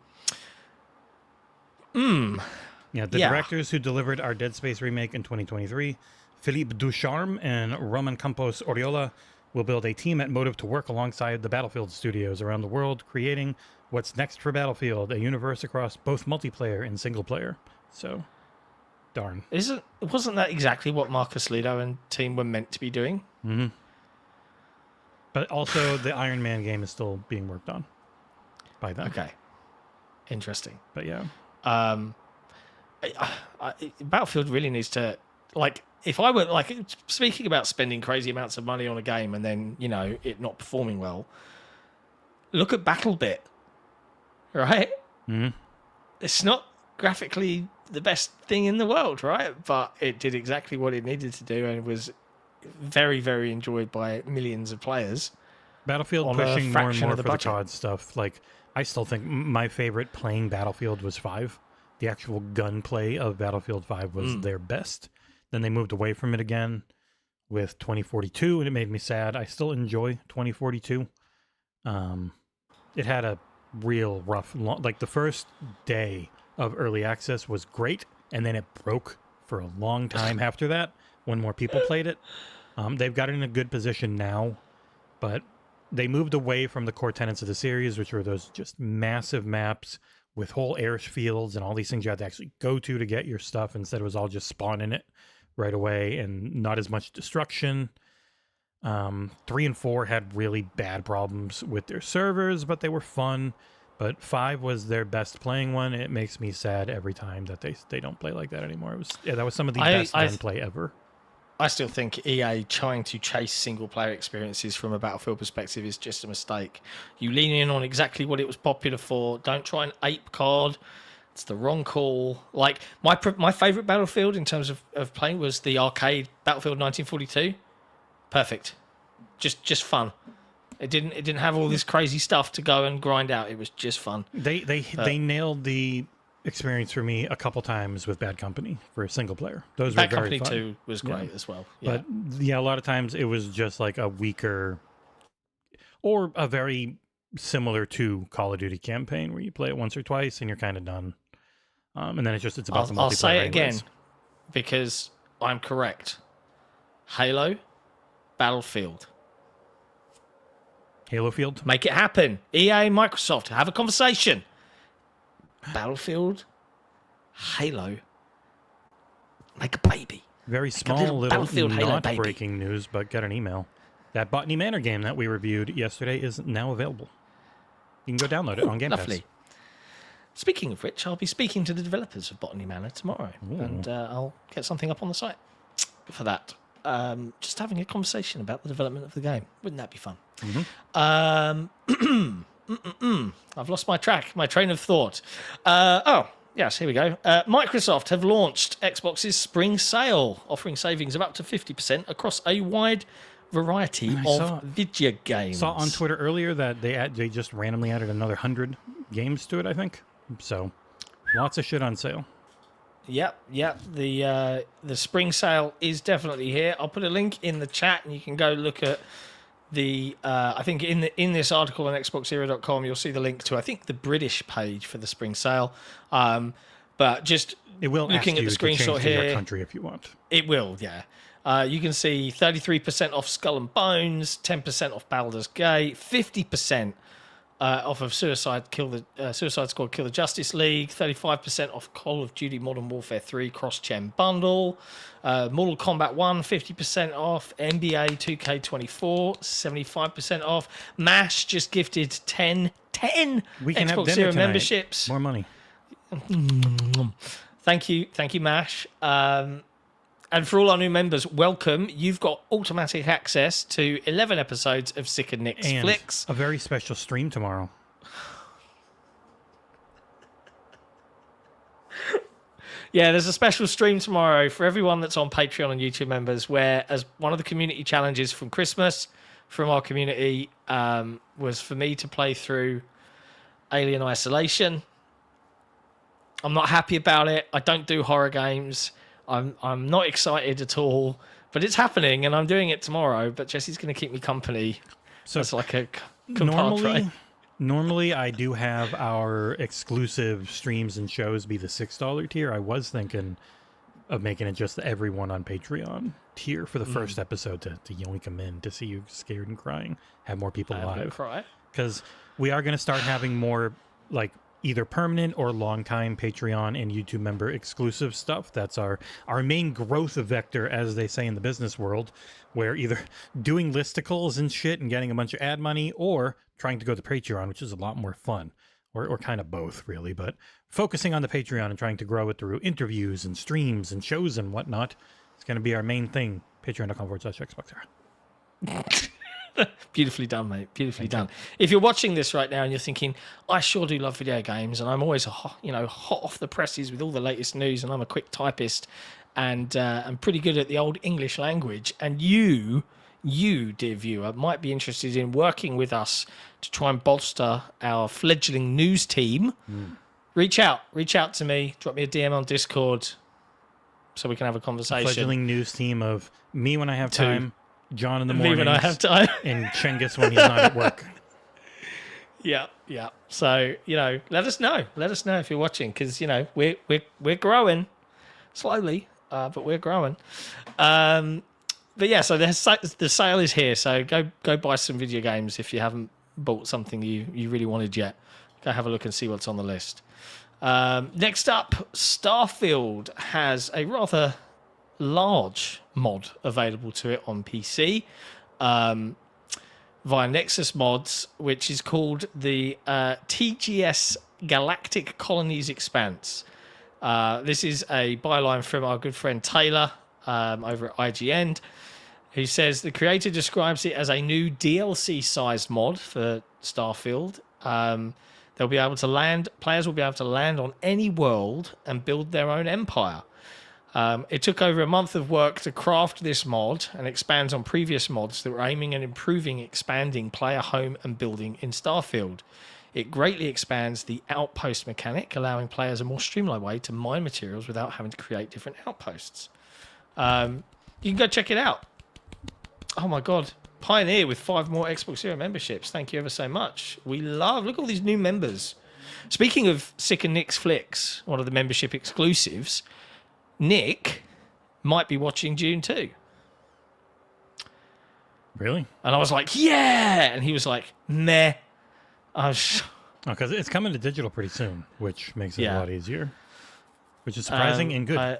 directors who delivered our Dead Space remake in 2023, Philippe Ducharme and Roman Campos Oriola, will build a team at Motive to work alongside the Battlefield studios around the world, creating what's next for Battlefield, a universe across both multiplayer and single player. So, darn. Wasn't that exactly what Marcus Lido and team were meant to be doing? Mm-hmm. But also, the Iron Man game is still being worked on by them. Okay. Interesting. But yeah. Battlefield really needs to, if I were, speaking about spending crazy amounts of money on a game and then, it not performing well, look at BattleBit, right? Mm-hmm. It's not graphically the best thing in the world, right? But it did exactly what it needed to do and was very, very enjoyed by millions of players. Battlefield pushing more and more for the COD stuff. I still think my favorite playing Battlefield was 5. The actual gunplay of Battlefield 5 was their best. Then they moved away from it again with 2042, and it made me sad. I still enjoy 2042. It had a real rough, the first day of early access was great, and then it broke for a long time after that when more people played it. They've got it in a good position now, but they moved away from the core tenets of the series, which were those just massive maps with whole airfields and all these things you had to actually go to get your stuff. Instead, it was all just spawn in it right away and not as much destruction. 3 and 4 had really bad problems with their servers, but they were fun. But 5 was their best playing one. It makes me sad every time that they don't play like that anymore. That was some of the best gunplay ever. I still think EA trying to chase single-player experiences from a Battlefield perspective is just a mistake. You lean in on exactly what it was popular for. Don't try and ape COD. It's the wrong call. My favourite Battlefield in terms of playing was the arcade Battlefield 1942. Perfect. Just fun. It didn't have all this crazy stuff to go and grind out. It was just fun. They nailed the experience for me a couple times with Bad Company for a single player. Those Bad were very Company fun. 2 was great as well. Yeah. But a lot of times it was just like a weaker or a very similar to Call of Duty campaign where you play it once or twice and you're kind of done. And then it's about the multiplayer. I'll say it anyways. again because I'm correct. Halo, Battlefield. Halo Field. Make it happen. EA, Microsoft, have a conversation. Battlefield, Halo, make a baby. Very small little Battlefield Halo not baby. breaking news, but got an email. That Botany Manor game that we reviewed yesterday is now available. You can go download it on Game Lovely. Pass. Speaking of which, I'll be speaking to the developers of Botany Manor tomorrow, and I'll get something up on the site for that. Just having a conversation about the development of the game. Wouldn't that be fun? Mm-hmm. I've lost my train of thought. Yes, here we go. Microsoft have launched Xbox's spring sale, offering savings of up to 50% across a wide variety of video games. Saw on Twitter earlier that they just randomly added another 100 games to it, I think. So, lots of shit on sale. Yep. The spring sale is definitely here. I'll put a link in the chat, and you can go look at the. I think in this article on XboxEra.com, you'll see the link to the British page for the spring sale. But just it will looking at the screenshot here, your country if you want. It will, yeah. You can see 33% off Skull and Bones, 10% off Baldur's Gate, 50% off of Suicide Squad Kill the Justice League, 35% off Call of Duty Modern Warfare 3 cross-gen bundle, Mortal Kombat 1, 50% off, NBA 2K24, 75% off, MASH just gifted 10 We can have Xbox dinner Era tonight. memberships. More money. Thank you, MASH. And for all our new members, welcome. You've got automatic access to 11 episodes of Sik and Nick's And Flicks. a very special stream tomorrow. Yeah, there's a special stream tomorrow for everyone that's on Patreon and YouTube members, where as one of the community challenges from Christmas from our community was for me to play through Alien Isolation. I'm not happy about it. I don't do horror games. I'm not excited at all, but it's happening and I'm doing it tomorrow. But Jesse's going to keep me company. So it's like a normally I do have our exclusive streams and shows be the $6 tier. I was thinking of making it just everyone on Patreon tier for the first episode to yoink them in to see you scared and crying, have more people live. Because we are going to start having more like either permanent or long-time Patreon and YouTube member exclusive stuff. That's our main growth vector, as they say in the business world, where either doing listicles and shit and getting a bunch of ad money or trying to go to Patreon, which is a lot more fun, or kind of both, really. But focusing on the Patreon and trying to grow it through interviews and streams and shows and whatnot, it's going to be our main thing. Patreon.com/XboxEra. Beautifully done, mate. Beautifully done. If you're watching this right now and you're thinking, I sure do love video games, and I'm always hot off the presses with all the latest news, and I'm a quick typist, and I'm pretty good at the old English language, and you, dear viewer, might be interested in working with us to try and bolster our fledgling news team, reach out to me, drop me a DM on Discord so we can have a conversation. Fledgling news team of me when I have time, John in the morning, when I have time, and Chengiz when he's not at work. Yeah. So let us know. Let us know if you're watching, because we're growing slowly, but we're growing. But yeah, so the sale is here. So go buy some video games if you haven't bought something you really wanted yet. Go have a look and see what's on the list. Next up, Starfield has a rather large mod available to it on PC via Nexus Mods, which is called the TGS Galactic Colonies Expanse. This is a byline from our good friend Taylor over at IGN, who says the creator describes it as a new DLC-sized mod for Starfield. Players will be able to land on any world and build their own empire. It took over a month of work to craft this mod and expands on previous mods that were aiming at expanding player home and building in Starfield. It greatly expands the outpost mechanic, allowing players a more streamlined way to mine materials without having to create different outposts. You can go check it out. Oh my God. Pioneer with 5 more Xbox Era memberships. Thank you ever so much. Look at all these new members. Speaking of Sik and Nick's Flicks, one of the membership exclusives, Nick might be watching Dune 2. Really? And I was like, yeah! And he was like, meh. Because it's coming to digital pretty soon, which makes it a lot easier. Which is surprising and good.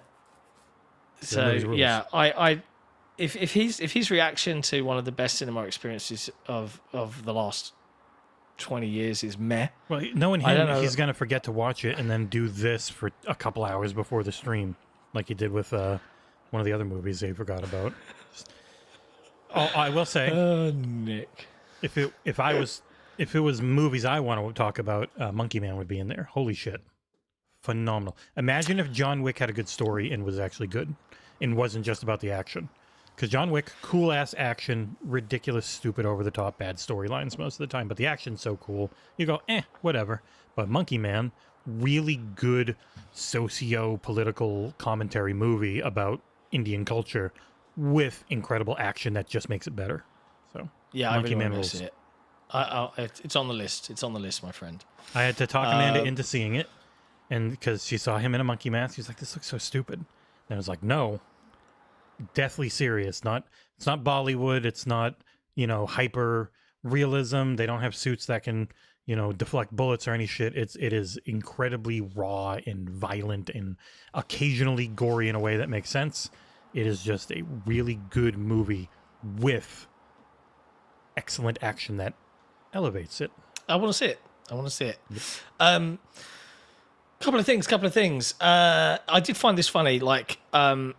If his reaction to one of the best cinema experiences of the last 20 years is meh. Well, knowing him, he's going to forget to watch it and then do this for a couple hours before the stream, like he did with one of the other movies they forgot about. I will say, Nick, if it was movies I want to talk about, Monkey Man would be in there. Holy shit, phenomenal! Imagine if John Wick had a good story and was actually good, and wasn't just about the action. Because John Wick, cool ass action, ridiculous, stupid, over the top, bad storylines most of the time, but the action's so cool. You go, whatever. But Monkey Man, really good socio-political commentary movie about Indian culture with incredible action that just makes it better. So yeah, Monkey Man rules. It. It's on the list. It's on the list, my friend. I had to talk Amanda into seeing it, and because she saw him in a monkey mask, she was like, "This looks so stupid." And I was like, "No, deathly serious. It's not Bollywood. It's not hyper realism. They don't have suits that can deflect bullets or any shit. It is incredibly raw and violent and occasionally gory in a way that makes sense. It is just a really good movie with excellent action that elevates it. I want to see it. Yep. Couple of things. I did find this funny. Like, Tom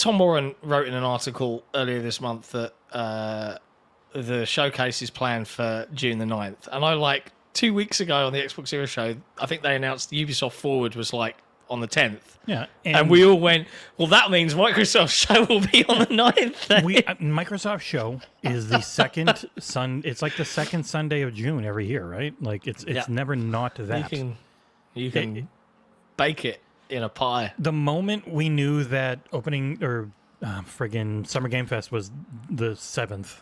Warren wrote in an article earlier this month that the showcase is planned for June the 9th. And I 2 weeks ago on the XboxEra show, I think they announced the Ubisoft Forward was on the 10th. Yeah. And we all went, well, that means Microsoft's show will be on the 9th. Microsoft show is the second it's like the second Sunday of June every year, right? Like it's never not that. You can bake it in a pie. The moment we knew that opening or friggin' Summer Game Fest was the 7th,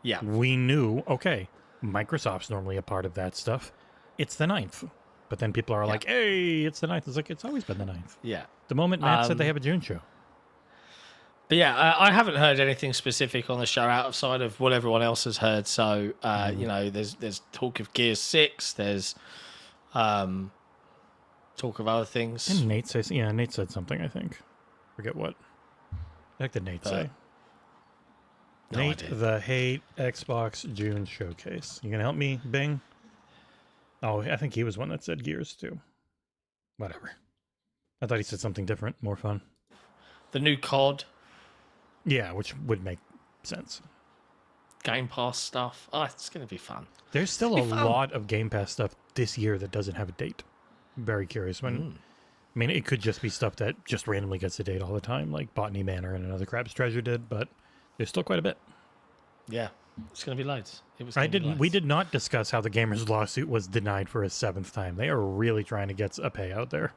yeah, we knew, okay, Microsoft's normally a part of that stuff. It's the 9th. But then people are like, hey, it's the 9th. It's like, it's always been the 9th. Yeah. The moment Matt said they have a June show. But yeah, I haven't heard anything specific on the show outside of what everyone else has heard. So, there's talk of Gears 6. There's talk of other things. Didn't Nate say? Yeah, Nate said something, I think. Forget what. The heck did Nate say? No Nate, idea. the Hate Xbox June Showcase. You gonna help me, Bing? Oh, I think he was one that said Gears too. Whatever. I thought he said something different, more fun. The new COD. Yeah, which would make sense. Game Pass stuff. Oh, it's going to be fun. There's still a lot of Game Pass stuff this year that doesn't have a date. I'm very curious when. I mean, it could just be stuff that just randomly gets a date all the time, like Botany Manor and Another Crab's Treasure did, but there's still quite a bit. Yeah, it's going to be loads. We did not discuss how the Gamers lawsuit was denied for a 7th time. They are really trying to get a payout there.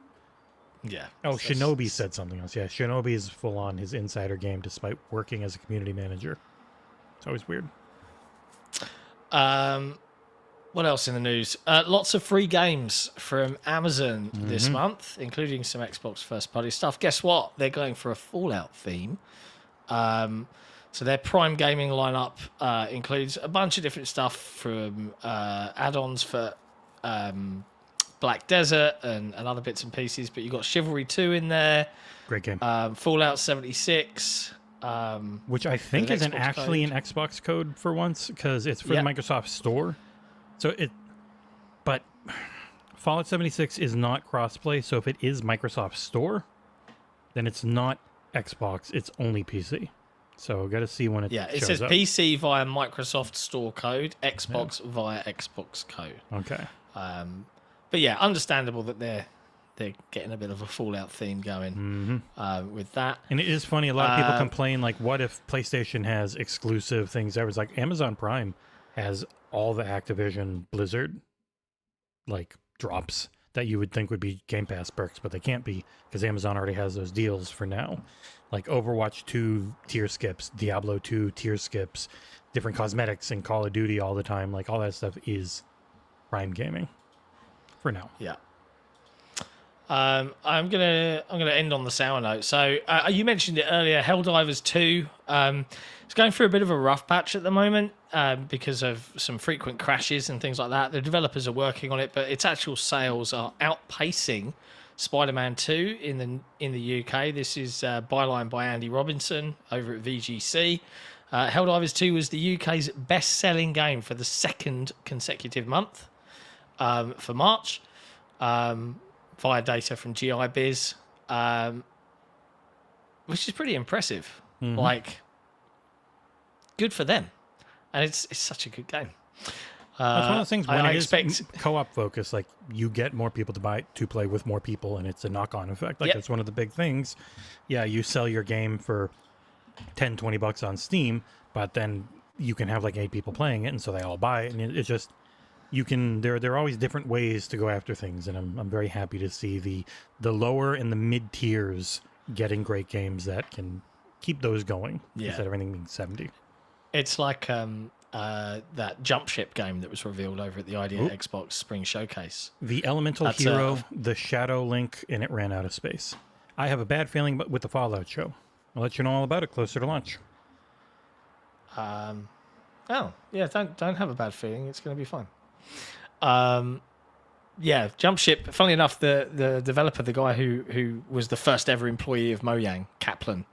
Yeah. Oh, Shinobi said something else. Yeah, Shinobi is full on his insider game despite working as a community manager. It's always weird. What else in the news? Lots of free games from Amazon this month, including some Xbox first-party stuff. Guess what? They're going for a Fallout theme. So their Prime gaming lineup includes a bunch of different stuff from add-ons for Black Desert and other bits and pieces. But you've got Chivalry 2 in there. Great game. Fallout 76. Which I think isn't actually an Xbox code for once, because it's for the Microsoft Store. But Fallout 76 is not crossplay, so if it is Microsoft Store, then it's not Xbox, it's only PC. So got to see when it shows up. It says PC via Microsoft Store code, Xbox via Xbox code. Okay. But yeah, understandable that they're getting a bit of a Fallout theme going with that. And it is funny, a lot of people complain, like, what if PlayStation has exclusive things? There was like Amazon Prime has all the Activision Blizzard like drops that you would think would be Game Pass perks, but they can't be because Amazon already has those deals for now. Like Overwatch 2 tier skips, Diablo 2 tier skips, different cosmetics in Call of Duty all the time. Like all that stuff is Prime gaming for now. Yeah. I'm gonna end on the sour note. So you mentioned it earlier, Helldivers 2. It's going through a bit of a rough patch at the moment because of some frequent crashes and things like that. The developers are working on it, but its actual sales are outpacing Spider-Man 2 in the UK. This is byline by Andy Robinson over at VGC. Helldivers 2 was the UK's best-selling game for the second consecutive month for March. Via data from GI Biz, which is pretty impressive. Like, good for them, and it's such a good game. That's one of those things when I it expect is co-op focus, like you get more people to play with more people, and it's a knock-on effect. Like that's one of the big things. Yeah, you sell your game for $10-20 on Steam, but then you can have like 8 people playing it, and so they all buy it, and it's just. You can there are always different ways to go after things, and I'm very happy to see the lower and the mid tiers getting great games that can keep those going instead of everything being 70. It's like that jump ship game that was revealed over at the Idea Xbox Spring Showcase. The Elemental Hero, the Shadow Link, and it ran out of space. I have a bad feeling with the Fallout show. I'll let you know all about it closer to launch. Don't have a bad feeling. It's going to be fun. Yeah, Jump Ship. Funnily enough, the developer, the guy who was the first ever employee of Mojang, Kaplan,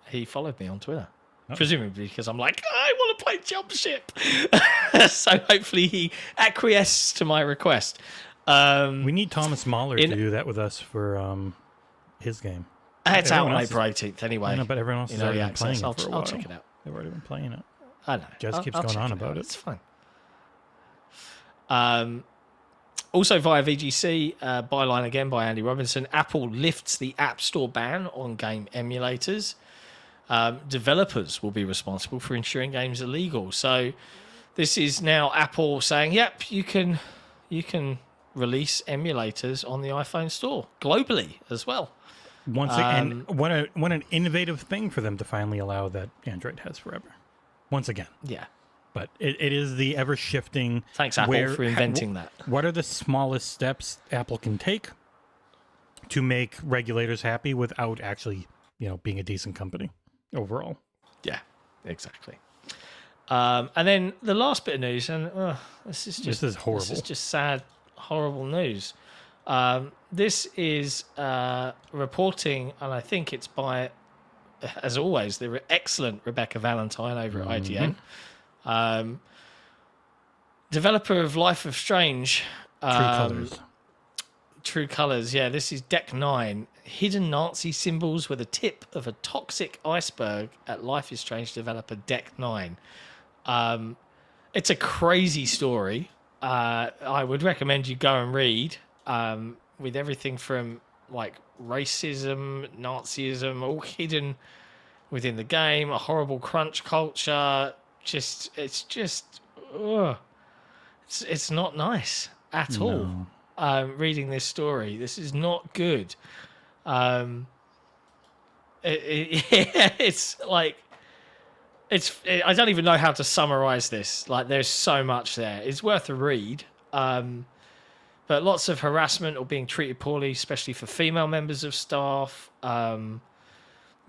he followed me on Twitter. Presumably because I'm like, I want to play Jump Ship. So hopefully he acquiesced to my request. We need Thomas Mahler to do that with us for his game. It's out on April 18th anyway. I know, but everyone else has already been playing it for a while. I'll check it out. They've already been playing it. I know. Jess keeps going on about it. It's fine. Also via VGC, byline again by Andy Robinson, Apple lifts the App Store ban on game emulators. Developers will be responsible for ensuring games are legal. So this is now Apple saying, yep, you can release emulators on the iPhone store globally as well. Once again, what an innovative thing for them to finally allow that Android has forever. Once again. Yeah. But it is the ever-shifting... Thanks, Apple, for inventing that. What are the smallest steps Apple can take to make regulators happy without actually, being a decent company overall? Yeah, exactly. And then the last bit of news, and this is horrible. This is just sad, horrible news. This is reporting, and I think it's by, as always, the excellent Rebecca Valentine over at IGN. Developer of Life of Strange. True Colors. Yeah, this is Deck 9. Hidden Nazi symbols were the tip of a toxic iceberg at Life is Strange developer Deck 9. It's a crazy story. I would recommend you go and read, with everything from like racism, Nazism, all hidden within the game, a horrible crunch culture. It's not nice at all. Reading this story, this is not good. It's like I don't even know how to summarize this. Like, there's so much there. It's worth a read. But lots of harassment or being treated poorly, especially for female members of staff. Square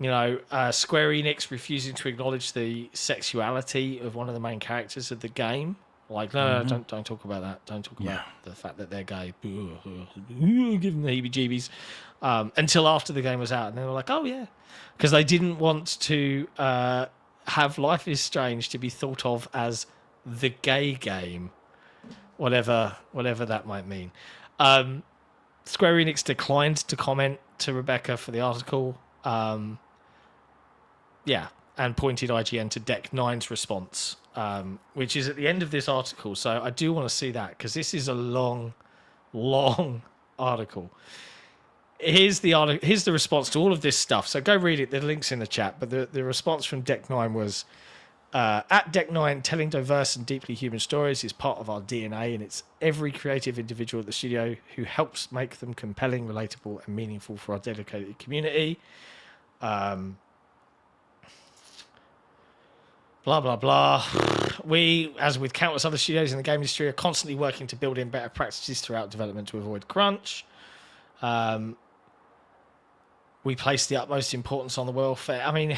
Enix refusing to acknowledge the sexuality of one of the main characters of the game. Like, no, don't talk about that. Don't talk about the fact that they're gay. Give them the heebie-jeebies. Until after the game was out. And they were like, oh, yeah. Because they didn't want to have Life is Strange to be thought of as the gay game. Whatever that might mean. Square Enix declined to comment to Rebecca for the article. And pointed IGN to Deck 9's response, which is at the end of this article. So I do want to see that, because this is a long, long article. Here's the response to all of this stuff. So go read it. The link's in the chat. But the response from Deck 9 was, at Deck 9, telling diverse and deeply human stories is part of our DNA, and it's every creative individual at the studio who helps make them compelling, relatable, and meaningful for our dedicated community. Blah, blah, blah. We, as with countless other studios in the game industry, are constantly working to build in better practices throughout development to avoid crunch. We place the utmost importance on the welfare. I mean,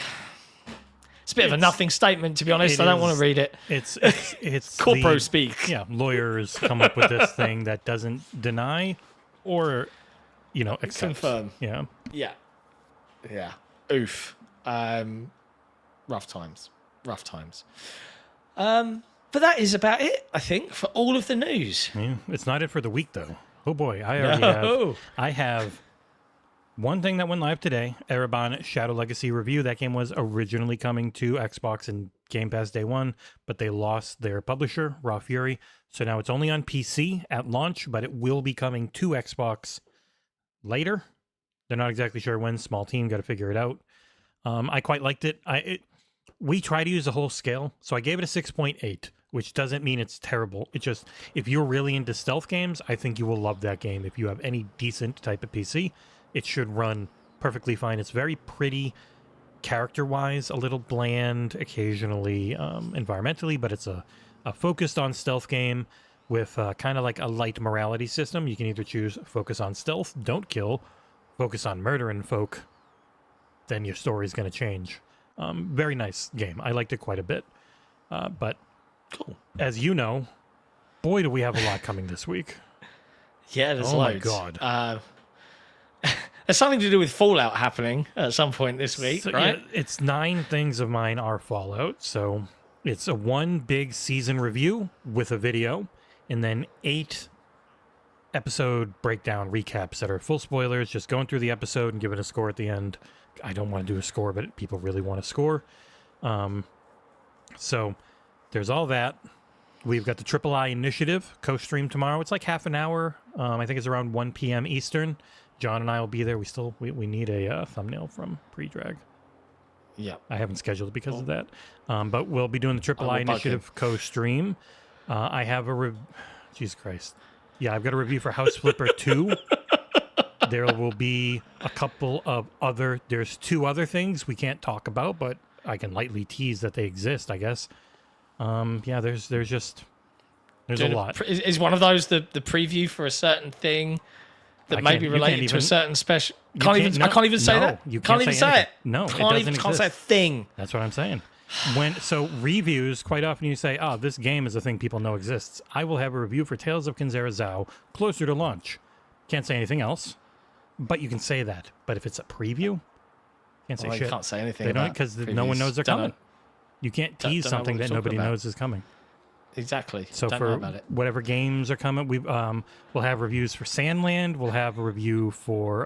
it's a bit of a nothing statement, to be honest. I don't want to read it. It's corporo speak. Yeah, lawyers come up with this thing that doesn't deny or, accept. Confirm. Yeah. Yeah. Yeah. Oof. Rough times. But that is about it, I think, for all of the news. Yeah, it's not it for the week, though. Oh boy, I have one thing that went live today, Ereban Shadow Legacy Review. That game was originally coming to Xbox and Game Pass day one, but they lost their publisher, Raw Fury. So now it's only on PC at launch, but it will be coming to Xbox later. They're not exactly sure when. Small team, got to figure it out. I quite liked it. We try to use the whole scale, so I gave it a 6.8, which doesn't mean it's terrible. It's just, if you're really into stealth games, I think you will love that game. If you have any decent type of PC, it should run perfectly fine. It's very pretty character-wise, a little bland occasionally environmentally, but it's a focused on stealth game with kind of like a light morality system. You can either choose focus on stealth, don't kill, focus on murdering folk, then your story's going to change. Very nice game. I liked it quite a bit. But cool. As you know, Boy, do we have a lot coming this week. Yeah, there's Oh my loads. God. There's something to do with Fallout happening at some point this week, So, right? yeah, it's 9 things of mine are Fallout. So it's a 1 big season review with a video, and then 8 episode breakdown recaps that are full spoilers, just going through the episode and giving a score at the end. I don't want to do a score, but people really want to score. So there's all that. We've got the Triple I Initiative co-stream tomorrow. It's like half an hour. I think it's around 1 p.m. Eastern. John and I will be there. We need a thumbnail from Pre-Drag. Yeah. I haven't scheduled it because of that. But we'll be doing the Triple I Initiative co-stream. I have Jesus Christ. Yeah, I've got a review for House Flipper 2. There will be a couple of there's 2 other things we can't talk about, but I can lightly tease that they exist, I guess. Yeah, there's a lot. Is one of those the preview for a certain thing that may be related to a certain special? I can't even say that. You can't even say it. No, it can't doesn't say a exist. thing. That's what I'm saying. So reviews, quite often you say, this game is a thing people know exists. I will have a review for Tales of Kinzera Zao closer to launch. Can't say anything else, but you can say that. But if it's a preview, can't say shit. You can't say anything. They don't, because no one knows they're coming. You can't tease don't know something what that we're nobody talking about. knows is coming. Exactly. So don't for know about it. whatever games are coming, we'll have reviews for Sandland. We'll have a review for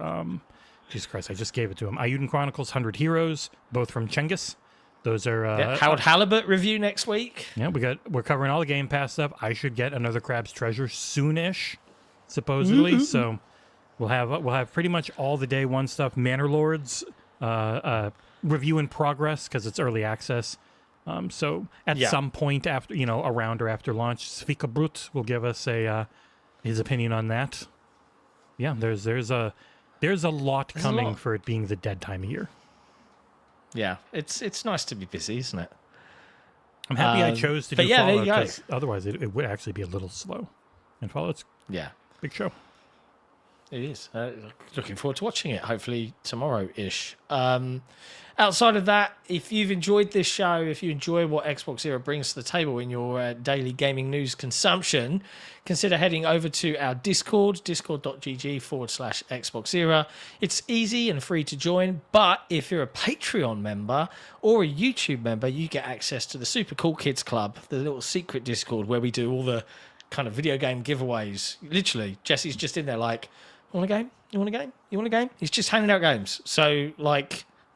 Jesus Christ, I just gave it to him. Ayuden Chronicles 100 Heroes, both from Cengiz. Those are Howard Halibut review next week. Yeah, we're covering all the Game Pass stuff. I should get another Crab's Treasure soonish, supposedly. So we'll have pretty much all the day one stuff. Manor Lords review in progress because it's early access. So at some point after, around or after launch, Svika Brut will give us his opinion on that. Yeah, there's a lot coming for it being the dead time of year. Yeah, it's nice to be busy, isn't it? I'm happy I chose to do there Fallout you go. because otherwise it would actually be a little slow. And Fallout's a big show. It is. Looking forward to watching it, hopefully tomorrow-ish. Outside of that, if you've enjoyed this show, if you enjoy what XboxEra brings to the table in your daily gaming news consumption, consider heading over to our Discord, discord.gg/XboxEra. It's easy and free to join, but if you're a Patreon member or a YouTube member, you get access to the Super Cool Kids Club, the little secret Discord where we do all the kind of video game giveaways. Literally, Jesse's just in there like, you want a game? You want a game? You want a game? He's just handing out games. So,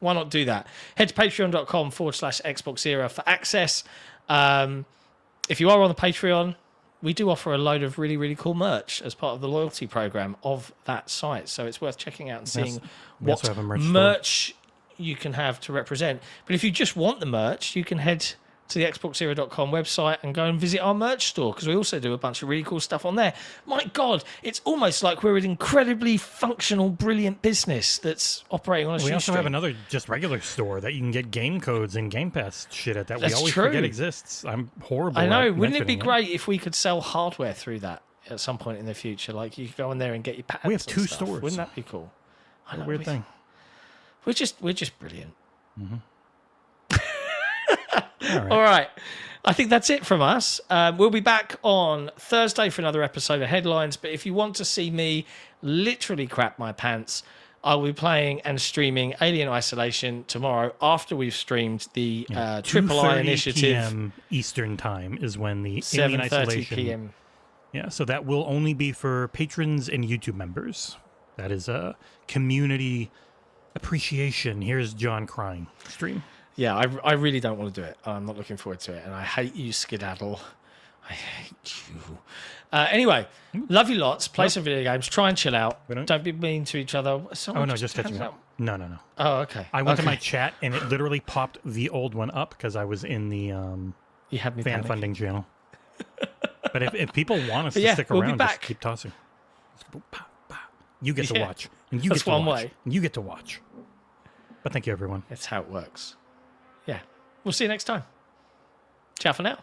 why not do that? Head to patreon.com/XboxEra for access. If you are on the Patreon, we do offer a load of really, really cool merch as part of the loyalty program of that site. So it's worth checking out and seeing what merch you can have to represent. But if you just want the merch, you can head to the XboxEra.com website and go and visit our merch store, because we also do a bunch of really cool stuff on there. My God, it's almost like we're an incredibly functional, brilliant business that's operating on a shoestring. We also have another just regular store that you can get game codes and Game Pass shit at that That's we always true. forget exists. I'm horrible. I know. At Wouldn't it be mentioning great if we could sell hardware through that at some point in the future? Like you could go in there and get your patents. We have and 2 stuff. stores. Wouldn't that be cool? I know, Weird thing. We're just brilliant. Mm-hmm. All right. I think that's it from us. We'll be back on Thursday for another episode of Headlines. But if you want to see me literally crap my pants, I will be playing and streaming Alien Isolation tomorrow after we've streamed the Triple I Initiative. 2:30 p.m. Eastern time is when the Alien 7:30 Isolation. p.m. Yeah, so that will only be for patrons and YouTube members. That is a community appreciation. Here's John crying stream. Yeah, I really don't want to do it. I'm not looking forward to it. And I hate you, Skedaddle. I hate you. Anyway, love you lots. Play some video games. Try and chill out. Don't be mean to each other. No, just catching up. No. Oh, okay. I went to my chat and it literally popped the old one up because I was in the you had me fan panicking. funding channel. But if people want us to stick we'll be around, back. just keep tossing. You get to watch. And you That's get to one watch. way. And you get to watch. But thank you, everyone. That's how it works. Yeah. We'll see you next time. Ciao for now.